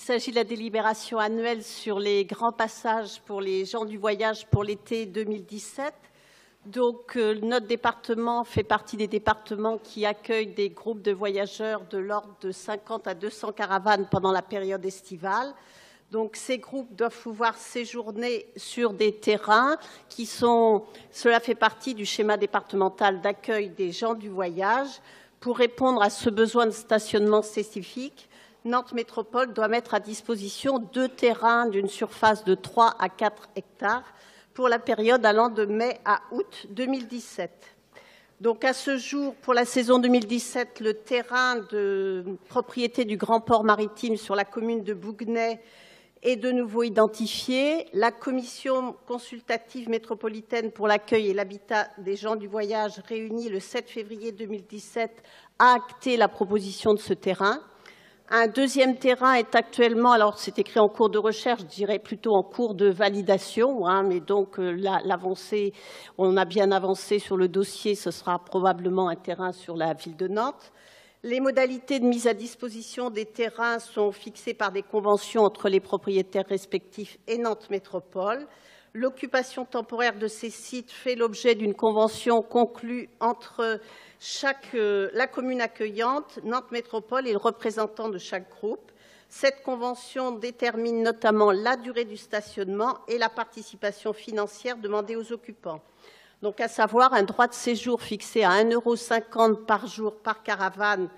s'agit de la délibération annuelle sur les grands passages pour les gens du voyage pour l'été 2017. Donc, notre département fait partie des départements qui accueillent des groupes de voyageurs de l'ordre de 50 à 200 caravanes pendant la période estivale. Donc, ces groupes doivent pouvoir séjourner sur des terrains qui sont... Cela fait partie du schéma départemental d'accueil des gens du voyage. Pour répondre à ce besoin de stationnement spécifique, Nantes Métropole doit mettre à disposition 2 terrains d'une surface de 3 à 4 hectares pour la période allant de mai à août 2017. Donc, à ce jour, pour la saison 2017, le terrain de propriété du Grand Port Maritime sur la commune de Bouguenais est de nouveau identifié. La commission consultative métropolitaine pour l'accueil et l'habitat des gens du voyage, réunie le 7 février 2017, a acté la proposition de ce terrain. Un deuxième terrain est actuellement, alors c'est écrit en cours de recherche, je dirais plutôt en cours de validation, mais donc l'avancée, on a bien avancé sur le dossier, ce sera probablement un terrain sur la ville de Nantes. Les modalités de mise à disposition des terrains sont fixées par des conventions entre les propriétaires respectifs et Nantes Métropole. L'occupation temporaire de ces sites fait l'objet d'une convention conclue entre la commune accueillante, Nantes Métropole et le représentant de chaque groupe. Cette convention détermine notamment la durée du stationnement et la participation financière demandée aux occupants. Donc, à savoir un droit de séjour fixé à 1,50 € par jour par caravane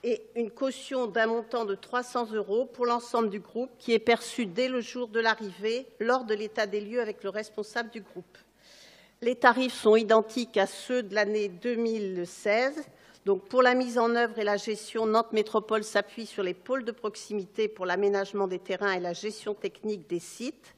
et une caution d'un montant de 300 € pour l'ensemble du groupe qui est perçu dès le jour de l'arrivée lors de l'état des lieux avec le responsable du groupe. Les tarifs sont identiques à ceux de l'année 2016. Donc, pour la mise en œuvre et la gestion, Nantes Métropole s'appuie sur les pôles de proximité pour l'aménagement des terrains et la gestion technique des sites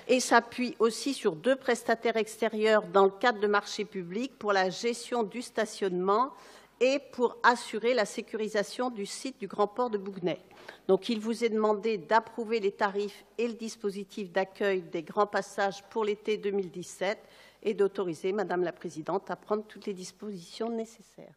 et s'appuie aussi sur 2 prestataires extérieurs dans le cadre de marchés publics pour la gestion du stationnement et pour assurer la sécurisation du site du Grand Port de Bouguenais. Donc, il vous est demandé d'approuver les tarifs et le dispositif d'accueil des grands passages pour l'été 2017 et d'autoriser Madame la Présidente à prendre toutes les dispositions nécessaires.